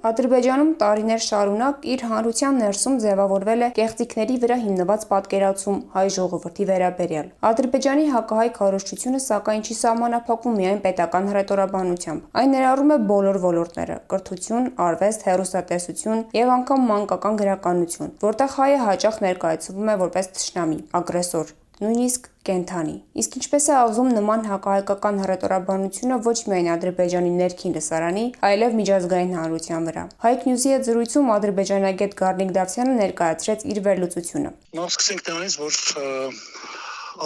Ադրբեջանում տարիներ շարունակ իր հանրության ներսում ձևավորվել է կեղծիքների վրա հիմնված պատկերացում հայ ժողովրդի վերաբերյալ։ Ադրբեջանի հակահայ քարոզչությունը սակայն չի սահմանափակվում միայն պետական հռետորաբանությամբ։ Այն ներառում է բոլոր ոլորտները՝ կրթություն, արվեստ, հեռուստատեսություն եւ անգամ մանկական գրականություն, որտեղ հայը հաճախ ներկայացվում է որպես թշնամի, ագրեսոր, նույնիսկ կենդանի։ Իսկ ինչպես է ազդում նման հակահայկական հռետորաբանությունը ոչ միայն Ադրբեջանի ներքին լսարանի, այլև միջազգային հանրության վրա։ Հայք Նյուզի հետ զրույցում ադրբեջանագետ Գառնիկ Դավթյանը ներկայացրեց իր վերլուծությունը։ Նախ սկսենք դրանից, որ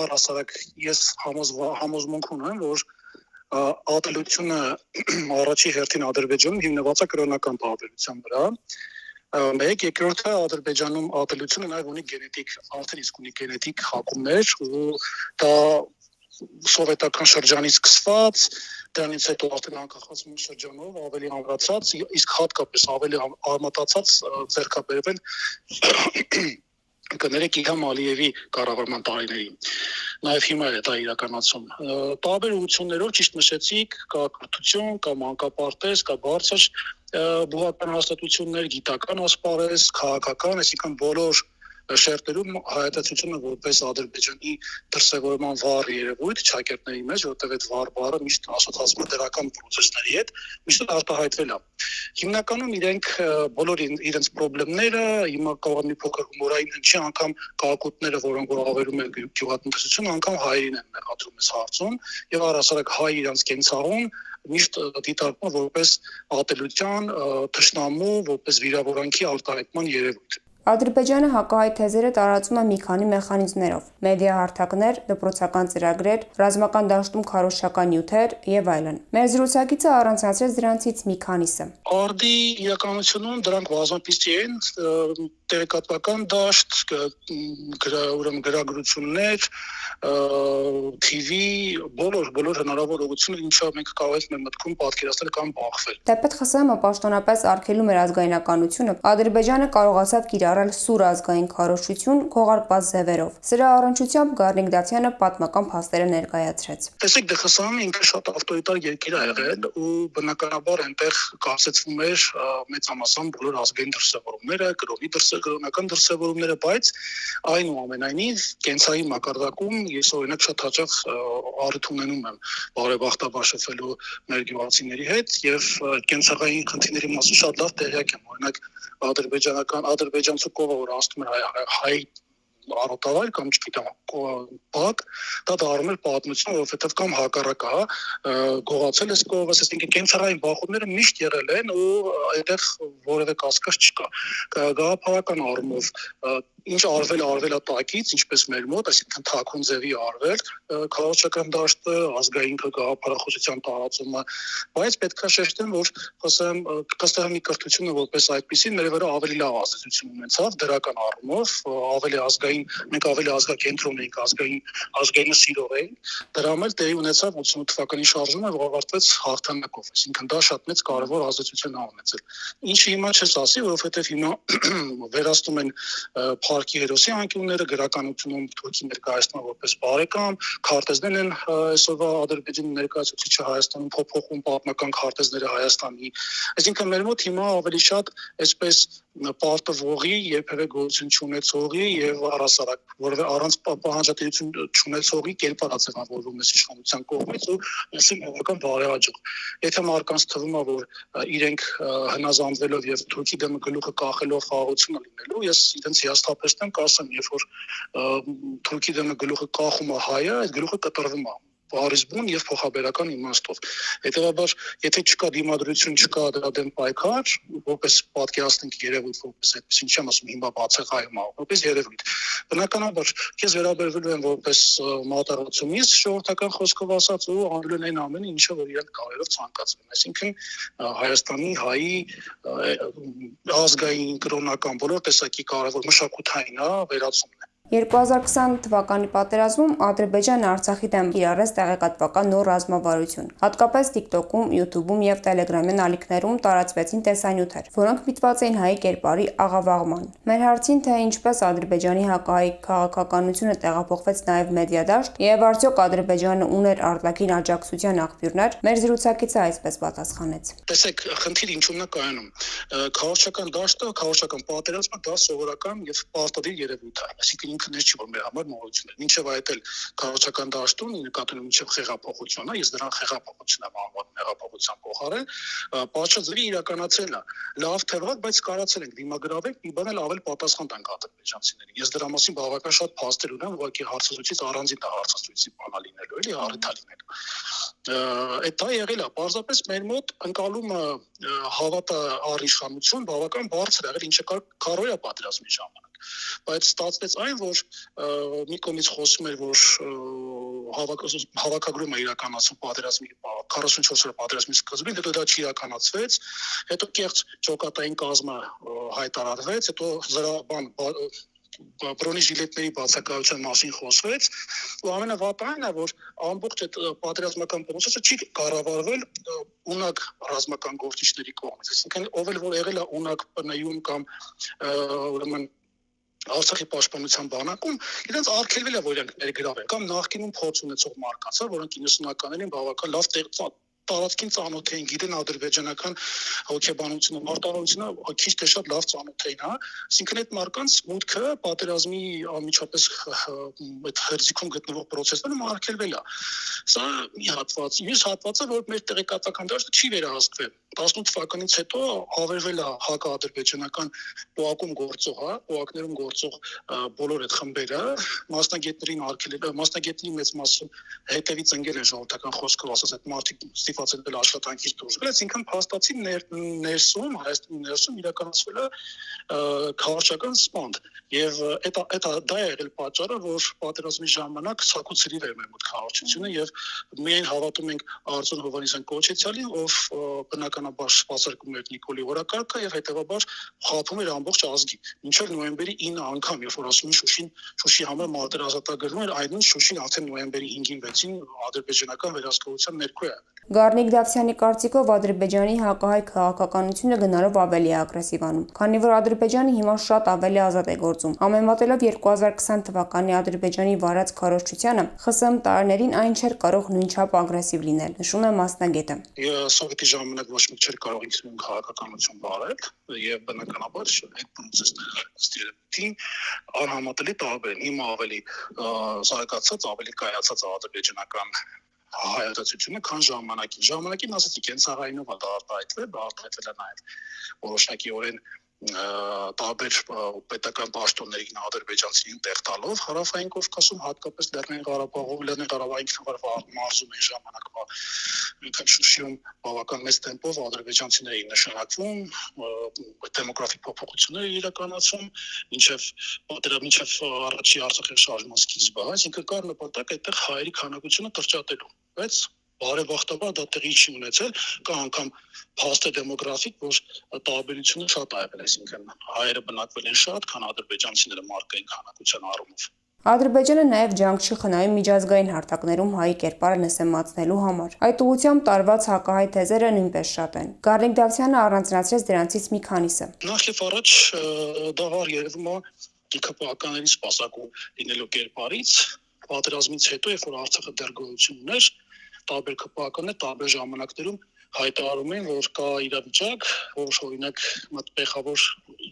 առհասարակ ես համոզմունք ունեմ, որ ատելությունը առաջի հերթին Ադրբեջանում հիմնված է կրոնական տարբերության վրա։ Մեկ երկրորդը Ադրբեջանում ատելությունը նաև ունի արդեն իսկ ունի գենետիկ հակումներ, ու դա սովետական շրջանից սկսված, դրանից հետո արդեն անկախացման շրջանով ավելի ամրացած, իսկ հատկապես ավելի արմատացած ձեռքաբերվել կներեք Իլհամ Ալիևի կառավարման տարիներին։ Նաև հիմա է դա իրականացում։ Տարբեր ուղղություններով ճիշտ նշեցիք, կա կրթություն, կա մանկապարտեզ, կա բարձր բուհական հաստատություններ, գիտական ասպարեզ, քաղաքական, այսինքն բոլոր շերտերում հայատացությունը որպես Ադրբեջանի դրսևորման վառ երևույթ ճակերտների մեջ, որտեղ այդ վառ բառը միշտ ասոցացվում է դրական պրոցեսների հետ, միշտ արտահայտվել է։ Հիմնականում իրենք բոլոր իրենց խնդիրները, հիմա կարող է մի փոքր հումորային հնչի, անգամ կակուտները, որոնք որ ավերում են գյուղատնտեսությունը, անգամ հայերին են մեղադրում այս հարցում, եւ առհասարակ հայ իրենց կենցաղում միշտ դիտարկվում որպես ատելության, թշնամու, որպես վիրավորանքի արտահայտման երևույթ։ Ադրբեջանը հակահայ թեզերը տարածում է մի քանի մեխանիզմներով՝ մեդիա հարթակներ, դպրոցական ծրագրեր, ռազմական դաշտում քարոզչական նյութեր եւ այլն։ Մեր զրուցակիցը առանձնացրեց դրանցից մի քանիսը։ Արդի իրականությունում դրանք բազմապիսի են, տեղեկատվական դաշտ, ուրեմն գրագրություններ, TV, բոլոր հնարավոր ուղղություններ, ինչով մենք կարող ենք մեր մտքում պատկերացնել կամ բախվել։ Թեպետ ԽՍՀՄ պաշտոնապես արգելում էր ազգայնականությունը, Ադրբեջանը կարողացավ կիրառել սուր ազգային քարոզչություն քողարկված ձևերով։ Սրա առնչությամբ Գառնիկ Դավթյանը պատմական փաստերը ներկայացրեց։ Տեսեք, ԽՍՀՄ-ն ինքը շատ ավտորիտար երկիր է եղել, ու բնականաբար այնտեղ կասեցվում էր մեծամասամբ բոլոր ազգային դրսևորումները, կրոնական դրսևորումները, բայց այնուամենայնիվ կենցաղի մակարդակում ես օրինակ շատ հաճախ առիթ ունենում եմ բարեբախտաբար շփվելու մեր գյուղացիների հետ եւ կենցաղային խնդիրների մասին շատ լավ տեղյակ եմ։ Օրինակ ադրբեջանցու կողը, որ ասում է հայ առոտավայր կամ չգիտեմ բակ, դա դառնում է պատմություն, որովհետև կամ հակառակը գողացել էս կողը, այսինքն կենցաղային բախումները միշտ եղել են ու այդտեղ որևէ կասկած չկա։ Գաղափարական առումով ինչ արվել է տակից, ինչպես մեր մոտ, այսինքն թաքուն ձևի արվել, քաղաքական դաշտը, ազգային գաղափարախոսության տարածումը, բայց պետք է շեշտեմ, որ ԽՍՀՄ-ի կրթությունը որպես այդպեսին մեր վրա ավելի լավ ազդեցություն ունեցավ դրական առումով, մենք ավելի ազգակենտրոն էինք, ազգայինը սիրող էինք, դրամ էլ տեղի ունեցավ 88 թվականի շարժումը, որ ավարտվեց հաղթանակով, այսինքն դա շատ մեծ կարևոր ազդեցություն է ունեցել։ Ինչը հիմա չես ասի, որովհետև հիմա վերացնում են Փարքի հերոսի անկյունները, գրականությունում Թուրքի ներկայացնում որպես բարեկամ, քարտեզներ են այսօրվա Ադրբեջանի ներկայացուցիչը Հայաստանում փոփոխում պատմական քարտեզները Հայաստանի։ Այսինքն մեր մոտ հիմա ավելի շատ այսպես պարտվողի, երբևէ գոյություն չունեցողի եւ առհասարակ որևէ առանց պահանջատիրություն չունեցողի կերպար է ձևավորվում այս իշխանության կողմից ու այսին բավական բարեհաջող։ Եթե մարդկանց թվում է, որ իրենք հնազանդվելով եւ Թուրքի դեմ գլուխը կախելով խաղաղությունը լինելու, ես իրենց հիասթափեցնեմ, կասեմ, երբ որ Թուրքի դեմ գլուխը կախում է հայը, այդ գլուխը կտրվում է բարիզբուն եւ փոխաբերական իմաստով։ Հետեւաբար, եթե չկա դիմադրություն, չկա դրա դեմ պայքար, որպես պատկերացնենք երևույթ, որպես այդպես ինչի՞ամ ասում հիմա բացակայում է, որպես երևույթ։ Բնականաբար, ես վերաբերվելու եմ որպես մատառացումից, ժողովրդական խոսքով ասած, ու անդրել այն ամենը, ինչը որ իրենք կարելով ցանկացել։ Այսինքն Հայաստանի հայի ազգային, կրոնական բոլոր տեսակի կարևոր մշակութային վերացումն է։ 2020 թվականի պատերազմում Ադրբեջանը Արցախի դեմ կիրառեց տեղեկատվական նոր ռազմավարություն։ Հատկապես TikTok-ում, YouTube-ում եւ Telegram-յան ալիքներում տարածվեցին տեսանյութեր, որոնք միտված էին հայ կերպարի աղավաղման։ Մեր հարցին, թե ինչպես Ադրբեջանի հակահայ քաղաքականությունը տեղափոխվեց նաեւ մեդիադաշտ եւ արդյոք Ադրբեջանը ուներ արտաքին աջակցության աղբյուրներ, մեր զրուցակիցը այսպես պատասխանեց. Տեսեք, խնդիրը ինչու՞մն է կայանում։ Քաղաքական դաշտը, քաղաքական պատերազմը դա սովորական եւ պարտադիր երևույթ է։ Այսինքն ինքն էս չի, որ մեր համար նորություն է։ Մինչեւ այդ էլ քաղաքական դաշտում նկատի մինչեւ խեղափոխությունն է, ես դրան խեղափոխություն եմ անվանում, հեղափոխության փոխարեն, պատշաճ իրականացել է։ Լավ թե վատ, բայց կարացել ենք դիմագրավել, մի բան էլ ավել պատասխան տանք ադրբեջանցիներին։ Ես դրա մասին բավական շատ փաստեր ունեմ, ուղղակի հարցազրույցից առանձին դա հարցազրույցի բանա լինելու, էլի առիթա լինելու։ Այդ դա եղել է, պարզապես մեր մոտ ընկալումը հավատը առիշխանություն բավական բարձր է եղել, ինչը կարևոր է պատերազմի ժամանակ։ Բայց ստացվեց այն, որ մի կողմից խոսում էր, որ հավաքագրումը իրականացում պատերազմի 44 օրը պատերազմի սկզբին, հետո դա չիրականացվեց, հետո կեղծ ճոկատային կազմը հայտարարվեց, հետո բրոնեժիլետների բացակայության մասին խոսվեց, ու ամենավատը այն է, որ ամբողջ այդ պատերազմական process-ը չի կառավարվել ունակ ռազմական գործիչների կողմից, այսինքն ով էլ որ եղել է ունակ ՊՆ-ում կամ ուրեմն Արցախի պաշտպանության բանակում, իրենց արգելվել է, որ իրենք ներգրավեն, կամ նախկինում փորձ ունեցող մարդկանց, որոնք 90-ականներին բավական լավ տարածքին ծանոթ էին, գիտեն ադրբեջանական հոգեբանությունը, մարտավարությունը քիչ թե շատ լավ ծանոթ էին, հա։ Այսինքն այդ մարդկանց մուտքը պատերազմի անմիջապես այդ հերձիկում գտնվող process-ներում արգելվել է։ Սա մի հատված, մյուս հատվածը, որ մեր տեղեկատվական դաշտը չի վերահսկվել։ 18 թվականից հետո ավերվել է հակաադրբեջանական ՊՕԱԿ-ում գործող, հա, ՊՕԱԿ-ներում գործող բոլոր այդ խմբերը, մասնագետներին արգելել, մասնագետների մեծ մասը հետևից ընկել են ժողովրդական խոսքով ասած այդ մարդիկ ստիպված են աշխատանքից դուրս գալ, այսինքն փաստացի ներսում, Հայաստանի ներսում իրականացվել է քաղաքական սպանդ, եւ դա է եղել պատճառը, որ պատերազմի ժամանակ ցակուցրիվ էր մեր մոտ քաղաքությունը եւ միայն հավատում ենք Արձոն Հովհաննիսյան Կոչեցյալին, ով բնականաբար սպասարկում էր Նիկոլի օրակարգը եւ հետեւաբար խափում էր ամբողջ ազգին։ Մինչեւ նոյեմբերի 9 անգամ, երբ որ ասում են Շուշի համար մարտերազատագրվում էր, այդն Շուշին արդեն նոյեմբերի 5-ին 6-ին ադրբեջանական վերահսկողության ներքո է։ Գառնիկ Դավթյանի կարծիքով Ադրբեջանի հակահայ քաղաքականությունը գնալով ավելի է ագրեսիվանում, քանի որ Ադրբեջանը հիմա շատ ավելի ազատ է գործում։ Համեմատելով 2020 թվականի Ադրբեջանի վարած քարոզչությանը, ԽՍՀՄ տարիներին այն չէր կարող նույնչափ ագրեսիվ լինել, նշում է մասնագետը։ Սովետի ժամանակ ոչ մեկ չէր կարող ինքնուրույն քաղաքականություն վարել եւ բնականաբար այդ process-ը անհամատելի տարբեր են։ Հիմա ավելի զարգացած, ավելի կայացած ադրբեջանական հայացությունը, քան ժամանակին ասացիք, հենց առայնով դա արտահայտվել է նաեւ որոշակիորեն տարբեր պետական պաշտոններին ադրբեջանցիներին տեղ տալով հարավային Կովկասում, հատկապես Լեռնային Ղարաբաղի մարզում այն ժամանակվա Շուշիում բավական մեծ տեմպով ադրբեջանցիներ էին նշանակվում, դեմոգրաֆիկ փոփոխություններ իրականացում, մինչև առաջի Արցախի շարժման սկիզբը, այսինքն կար նպատակ այդտեղ հայերի քանակությունը կրճատելու, բայց բարեբախտաբար դա տեղի չի ունեցել, կա անգամ փաստը դեմոգրաֆիկ, որ տարբերությունը շատ է եղել, այսինքն հայերը բնակվել են շատ, քան ադրբեջանցիները մարդկային քանակության առումով։ Ադրբեջանը նաև ջանք չի խնայում միջազգային հարթակներում հայի կերպարը նսեմացնելու համար։ Այդ ուղղությամբ տարված հակահայ թեզերը նույնպես շատ են։ Գառնիկ Դավթյանը առանձնացրեց դրանցից մի քանիսը։ Նախ եւ առաջ դա վառ երևում է ԿՊԱ-ականների սպասարկու լինելու կերպարից, պատերազմից հետո, երբ որ Արցախը դեռ գոյություն ուներ, տարբեր ԿՊԱ-ականներ տարբեր ժամանակներում հայտարարում են, որ կա իրավիճակ, որ օրինակ մտպեխավոր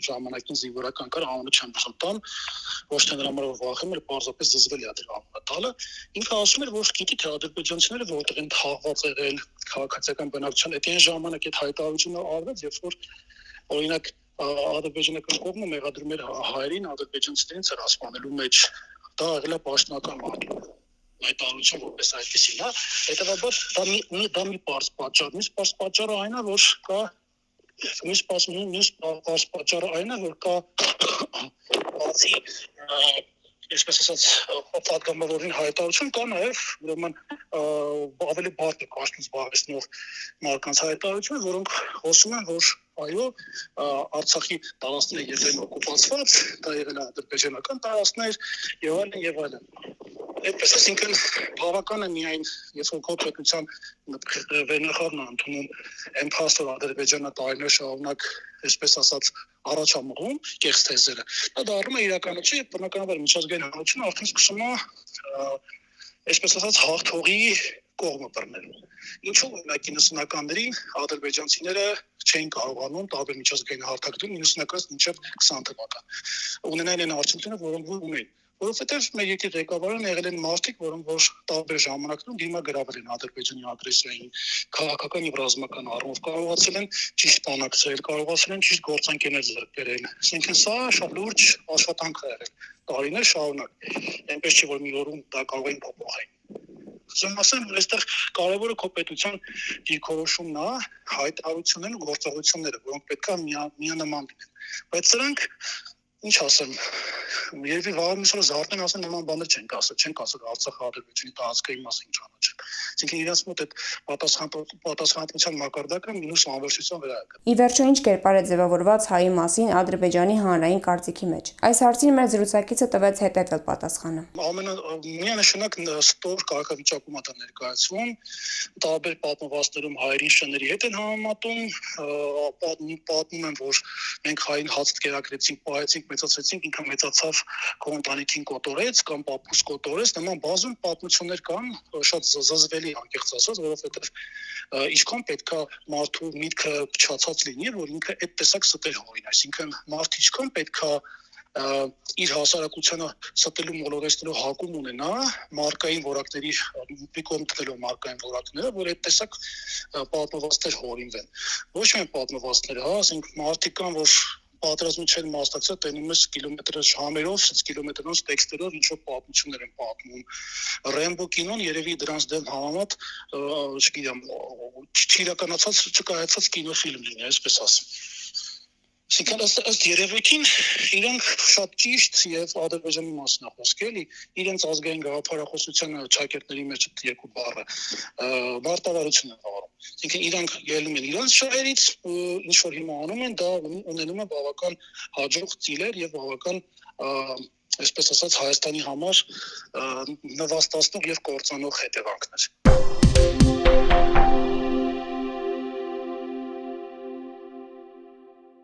ժամանակին զինվորական կար, անունը չեմ խնդամ, ոչ թե նրա համար վախում էր, պարզապես զզվել է դրա անունը տալը։ Ինքը ասում էր, որ գիտի թե ադրբեջանցիները որտեղ են թաղված եղել քաղաքացիական բնակչության, այդ այն ժամանակ այդ հայտարարությունը արվեց, երբ որ օրինակ ադրբեջանական կողմը մեղադրում էր հայերին ադրբեջանցիներին ցեղասպանելու մեջ, դա եղել է պաշտոնական մարտում։ Այդ առողջը որպես այդպեսին, հա, հետեւաբար դա մի պարզ պատճառ, մյուս պարզ պատճառը այն է, որ կա մյուս պարզ պատճառը այն է, որ կա բացի այսպես ասած պատգամավորին հայտարարություն, կա նաև ուրեմն ավելի բարդ կաշտում զբաղեցնող մարդկանց հայտարարություն, որոնք խոսում են, որ այո, Արցախի տարածքները եղել են օկուպացված, դա եղել է ադրբեջանական տարածքներ եւ այլն եւ այլն։ Այդպես այսինքն բավական է միայն երբ որ կոպետության վերնախավն ընդունում այն փաստը Ադրբեջանը տարիներ շարունակ, այսպես ասած, առաջ ամռում կեղծ թեզերը, դա դառնում է իրականություն եւ բնականաբար միջազգային հանրությունը արդեն սկսում է այսպես ասած հաղթողի կողմը բռնել։ Ինչու՞ օրինակ 90-ականներին ադրբեջանցիները չէին կարողանում տարբեր միջազգային հարթակներում 90-ականից մինչև 20 թվական ունենալ այն արդյունքները, որոնք ունեն, որովհետև մեր երկրի ղեկավարները եղել են մարդիկ, որոնք որ տարբեր ժամանակներում դիմագրավել են Ադրբեջանի ագրեսիային, քաղաքական եւ ռազմական առումով կարողացել են ճիշտ բանակցել, կարողացել են ճիշտ գործընկերներ ձեռք բերել։ Այսինքն սա շատ լուրջ աշխատանք է եղել տարիներ շարունակ։ Այնպես չէ որ մի օրում դա կարող են փոփոխել։ Ուզում ասեմ, որ այստեղ կարևորը կոպետության դիրքորոշումն է, հայտարարություններն ու գործողությունները, որոնք պետք է միանման լինեն։ Բայց սրանք ինչ ասեմ, երևի վաղը միսը զարթեն ասեն նման բաներ չենք ասել Արցախի Ադրբեջանի տարածքային մասին ճանաչել։ Այսինքն իրենց մոտ այդ պատասխանատվության մակարդակը մինուս անվերջության վրա է։ Ի վերջո ինչ կերպար է ձևավորված հայի մասին Ադրբեջանի հանրային կարծիքի մեջ։ Այս հարցին մեր զրուցակիցը տվեց հետևյալ պատասխանը։ Միանշանակ ստոր կարգավիճակում է դա ներկայացվում, տարբեր պատմվածքներում հայերին շների հետ են համեմատում, պատմում են, որ մենք հային հաց կերակրեցինք, պահեցինք, մեծացրեցինք, ինքը մեծացավ, քո ընտանիքին կոտորեց կամ պապուս կոտորեց, նման բազում պատմություններ կան, շատ զզվելի անկեղծ ասած, որովհետև ինչքան պետքա մարդու միտքը փչացած լինի, որ ինքը այդ տեսակ ստեր հորին, այսինքն մարդ ինչքան պետքա իր հասարակությանը ստելու մոլորեցնելու հակում ունենա մարկային որակների մի կողմ տվելով մարկային որակները, որ այդ տեսակ պատմվածքներ հորինվեն։ Ոչ միայն պատմվածքներ, ասենք մարդիկ կան, որ պատերազմի չեն մասնակցել, տենում ես կիլոմետրаж համերով, կիլոմետրոնց տեքստերով ինչ-որ պատմություններ են պատմում։ Ռեմբո կինոն երևի դրանց դեմ համեմատ, չգիտեմ, չիրականացած, չկայացած կինոֆիլմ լինի, այսպես ասեմ։ Այսինքն ըստ երևույթին իրենք շատ ճիշտ եւ Ադրբեջանի մասին է խոսք էլի, իրենց ազգային գաղափարախոսության ճակերտների մեջ երկու բառը մարտավարություն է վարում։ Այսինքն իրանք ելնում են իրենց շահերից, ինչ որ հիմա անում են, դա ունենում է բավական հաջող ծիլեր եւ բավական այսպես ասած Հայաստանի համար նվաստացնող եւ կործանող հետևանքներ։